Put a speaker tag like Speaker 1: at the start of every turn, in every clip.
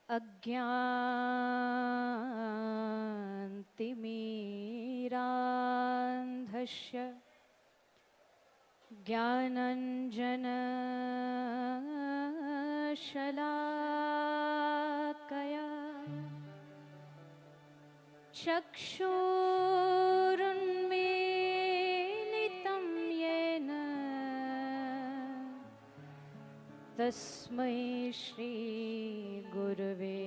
Speaker 1: अज्ञानतिमिरान्धस्य ज्ञानाञ्जनशलाकया चक्षुरुन्मीलितं येन तस्मै श्री गुरुवे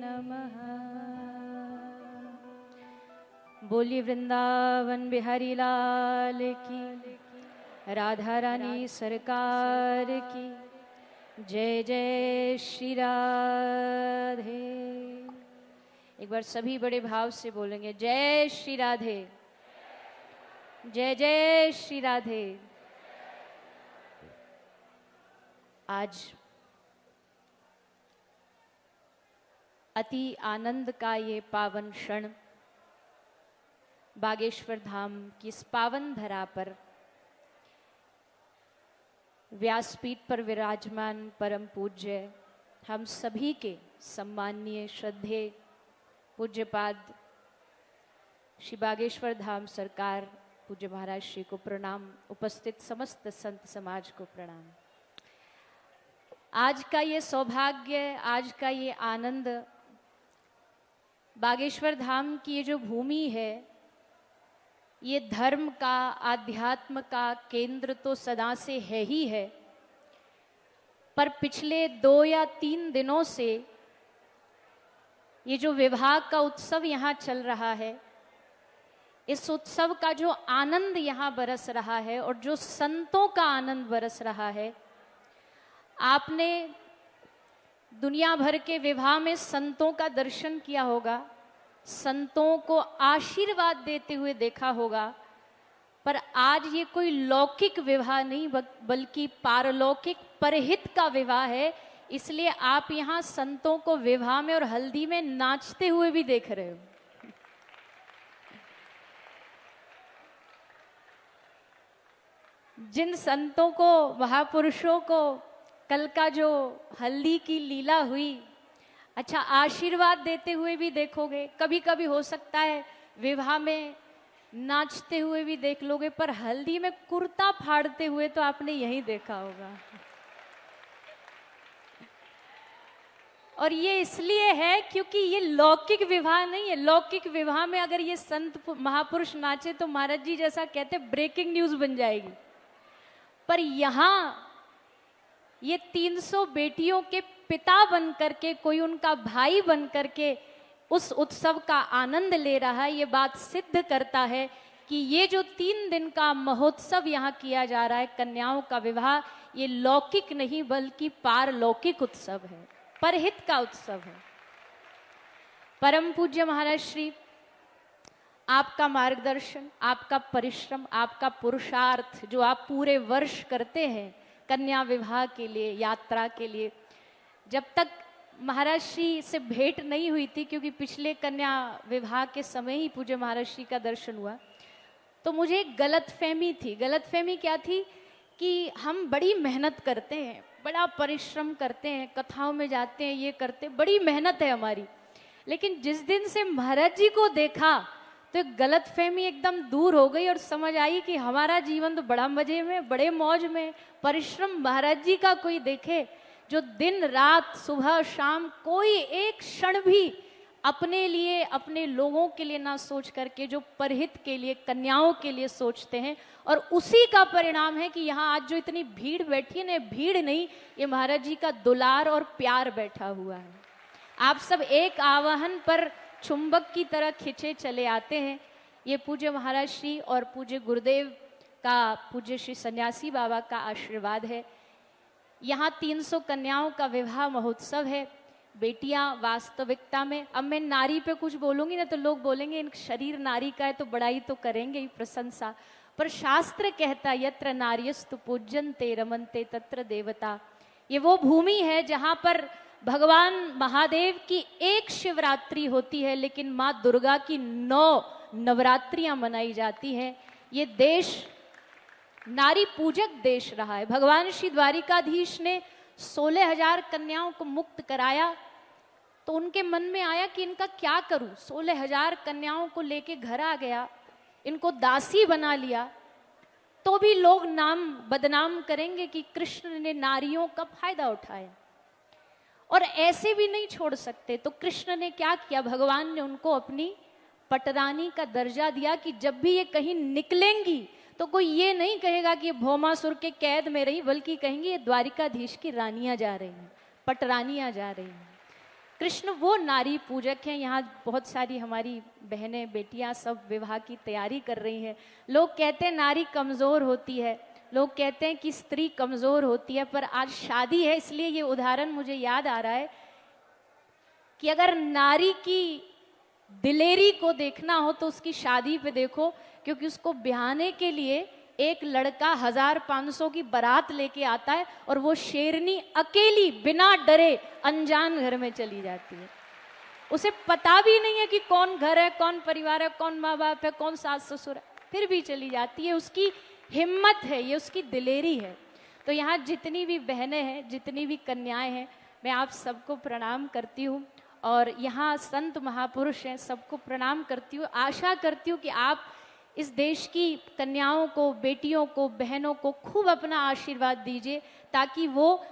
Speaker 1: नमः। बोलिए वृंदावन बिहारी लाल की, राधा रानी सरकार की जय जय श्री राधे। एक बार सभी बड़े भाव से बोलेंगे जय श्री राधे, जय जय श्री राधे। आज अति आनंद का ये पावन क्षण बागेश्वर धाम की इस पावन धरा पर व्यासपीठ पर विराजमान परम पूज्य हम सभी के सम्माननीय श्रद्धेय पूज्यपाद श्री बागेश्वर धाम सरकार पूज्य महाराज श्री को प्रणाम, उपस्थित समस्त संत समाज को प्रणाम। आज का ये सौभाग्य, आज का ये आनंद, बागेश्वर धाम की ये जो भूमि है, ये धर्म का, आध्यात्म का केंद्र तो सदा से है ही है, पर पिछले 2 या 3 दिनों से ये जो विवाह का उत्सव यहाँ चल रहा है, इस उत्सव का जो आनंद यहाँ बरस रहा है और जो संतों का आनंद बरस रहा है, आपने दुनिया भर के विवाह में संतों का दर्शन किया होगा, संतों को आशीर्वाद देते हुए देखा होगा, पर आज ये कोई लौकिक विवाह नहीं बल्कि पारलौकिक परहित का विवाह है। इसलिए आप यहाँ संतों को विवाह में और हल्दी में नाचते हुए भी देख रहे हो। जिन संतों को, महापुरुषों को कल का जो हल्दी की लीला हुई, अच्छा आशीर्वाद देते हुए भी देखोगे, कभी कभी हो सकता है विवाह में नाचते हुए भी देख लोगे, पर हल्दी में कुर्ता फाड़ते हुए तो आपने यही देखा होगा। और ये इसलिए है क्योंकि ये लौकिक विवाह नहीं है। लौकिक विवाह में अगर ये संत महापुरुष नाचे तो महाराज जी जैसा कहते ब्रेकिंग न्यूज बन जाएगी, पर यहाँ ये 300 बेटियों के पिता बन करके, कोई उनका भाई बन करके उस उत्सव का आनंद ले रहा है। ये बात सिद्ध करता है कि ये जो 3 दिन का महोत्सव यहाँ किया जा रहा है, कन्याओं का विवाह, ये लौकिक नहीं बल्कि पारलौकिक उत्सव है, परहित का उत्सव है। परम पूज्य महाराज श्री, आपका मार्गदर्शन, आपका परिश्रम, आपका पुरुषार्थ जो आप पूरे वर्ष करते हैं कन्या विवाह के लिए, यात्रा के लिए, जब तक महाराज श्री से भेंट नहीं हुई थी, क्योंकि पिछले कन्या विवाह के समय ही पूज्य महाराज श्री का दर्शन हुआ, तो मुझे एक गलतफहमी थी। गलतफहमी क्या थी कि हम बड़ी मेहनत करते हैं, बड़ा परिश्रम करते हैं, कथाओं में जाते हैं, ये करते हैं, बड़ी मेहनत है हमारी। लेकिन जिस दिन से महाराज जी को देखा तो एक गलतफहमी एकदम दूर हो गई और समझ आई कि हमारा जीवन तो बड़ा मजे में, बड़े मौज में। परिश्रम महाराज जी का कोई देखे, जो दिन रात सुबह शाम कोई एक क्षण भी अपने लिए, अपने लोगों के लिए ना सोच करके, जो परहित के लिए, कन्याओं के लिए सोचते हैं, और उसी का परिणाम है कि यहाँ आज जो इतनी भीड़ बैठी है ना, भीड़ नहीं, ये महाराज जी का दुलार और प्यार बैठा हुआ है। आप सब एक आवाहन पर चुंबक की तरह खिंचे चले आते हैं। ये पूज्य महाराज श्री और पूज्य गुरुदेव का, पूज्य श्री सन्यासी बाबा का आशीर्वाद है। यहाँ 300 कन्याओं का विवाह महोत्सव है। बेटियां वास्तविकता में, अब मैं नारी पे कुछ बोलूंगी ना तो लोग बोलेंगे इन शरीर नारी का है, तो बड़ाई तो करेंगे ही, प्रशंसा, पर शास्त्र कहता यत्र नार्यस्तु पूज्यन्ते रमन्ते तत्र देवता। ये वो भूमि है जहां पर भगवान महादेव की एक शिवरात्रि होती है, लेकिन माँ दुर्गा की 9 नवरात्रियां मनाई जाती हैं। ये देश नारी पूजक देश रहा है। भगवान श्री द्वारिकाधीश ने 16,000 कन्याओं को मुक्त कराया, तो उनके मन में आया कि इनका क्या करूं। 16,000 कन्याओं को लेके घर आ गया, इनको दासी बना लिया, तो भी लोग नाम बदनाम करेंगे कि कृष्ण ने नारियों का फायदा उठाया। और ऐसे भी नहीं छोड़ सकते, तो कृष्ण ने क्या किया, भगवान ने उनको अपनी पटरानी का दर्जा दिया कि जब भी ये कहीं निकलेंगी तो कोई ये नहीं कहेगा कि ये भौमासुर के कैद में रही, बल्कि कहेंगे ये द्वारिकाधीश की रानियां जा रही हैं, पटरानियां जा रही हैं। कृष्ण वो नारी पूजक हैं। यहाँ बहुत सारी हमारी बहनें बेटियां सब विवाह की तैयारी कर रही हैं। लोग कहते हैं नारी कमज़ोर होती है, लोग कहते हैं कि स्त्री कमज़ोर होती है, पर आज शादी है इसलिए ये उदाहरण मुझे याद आ रहा है कि अगर नारी की दिलेरी को देखना हो तो उसकी शादी पे देखो, क्योंकि उसको ब्याहने के लिए एक लड़का 1,500 की बारात लेके आता है और वो शेरनी अकेली बिना डरे अनजान घर में चली जाती है। उसे पता भी नहीं है कि कौन घर है, कौन परिवार है, कौन माँ बाप है, कौन सास ससुर है, फिर भी चली जाती है। उसकी हिम्मत है, ये उसकी दिलेरी है। तो यहाँ जितनी भी बहनें हैं, जितनी भी कन्याएं हैं, मैं आप सबको प्रणाम करती हूँ, और यहाँ संत महापुरुष हैं, सबको प्रणाम करती हूँ। आशा करती हूँ कि आप इस देश की कन्याओं को, बेटियों को, बहनों को खूब अपना आशीर्वाद दीजिए, ताकि वो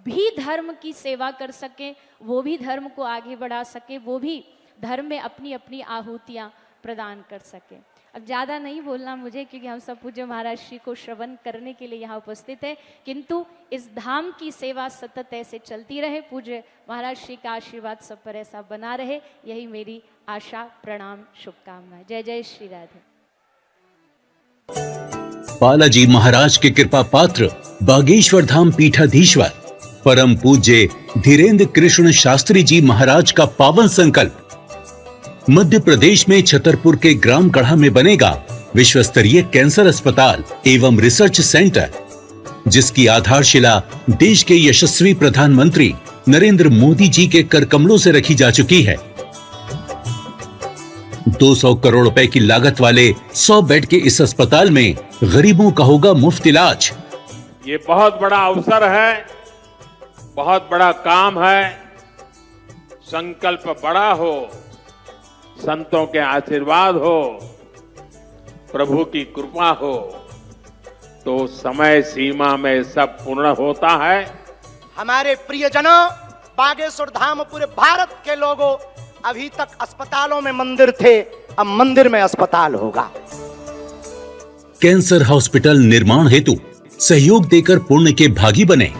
Speaker 1: भी धर्म की सेवा कर सकें, वो भी धर्म को आगे बढ़ा सके, वो भी धर्म में अपनी अपनी आहुतियाँ प्रदान कर सकें। अब ज़्यादा नहीं बोलना मुझे, क्योंकि हम सब पूज्य महाराज श्री को श्रवण करने के लिए यहाँ उपस्थित है, किंतु इस धाम की सेवा सतत ऐसे चलती रहे। पूज्य महाराज श्री का आशीर्वाद सब पर ऐसा बना रहे, यही मेरी आशा, प्रणाम, शुभकामनाएं। जय जय श्री राधे।
Speaker 2: बालाजी महाराज के कृपा पात्र बागेश्वर धाम पीठाधीश्वर परम पूज्य धीरेन्द्र कृष्ण शास्त्री जी महाराज का पावन संकल्प। मध्य प्रदेश में छतरपुर के ग्राम गढ़ा में बनेगा विश्व स्तरीय कैंसर अस्पताल एवं रिसर्च सेंटर, जिसकी आधारशिला देश के यशस्वी प्रधानमंत्री नरेंद्र मोदी जी के कर कमलों से रखी जा चुकी है। 200 करोड़ रुपए की लागत वाले 100 बेड के इस अस्पताल में गरीबों का होगा मुफ्त इलाज।
Speaker 3: ये बहुत बड़ा अवसर है, बहुत बड़ा काम है। संकल्प बड़ा हो, संतों के आशीर्वाद हो, प्रभु की कृपा हो, तो समय सीमा में सब पूर्ण होता है।
Speaker 4: हमारे प्रियजनों, बागेश्वर धाम पूरे भारत के लोगों, अभी तक अस्पतालों में मंदिर थे, अब मंदिर में अस्पताल होगा।
Speaker 2: कैंसर हॉस्पिटल निर्माण हेतु सहयोग देकर पुण्य के भागी बने।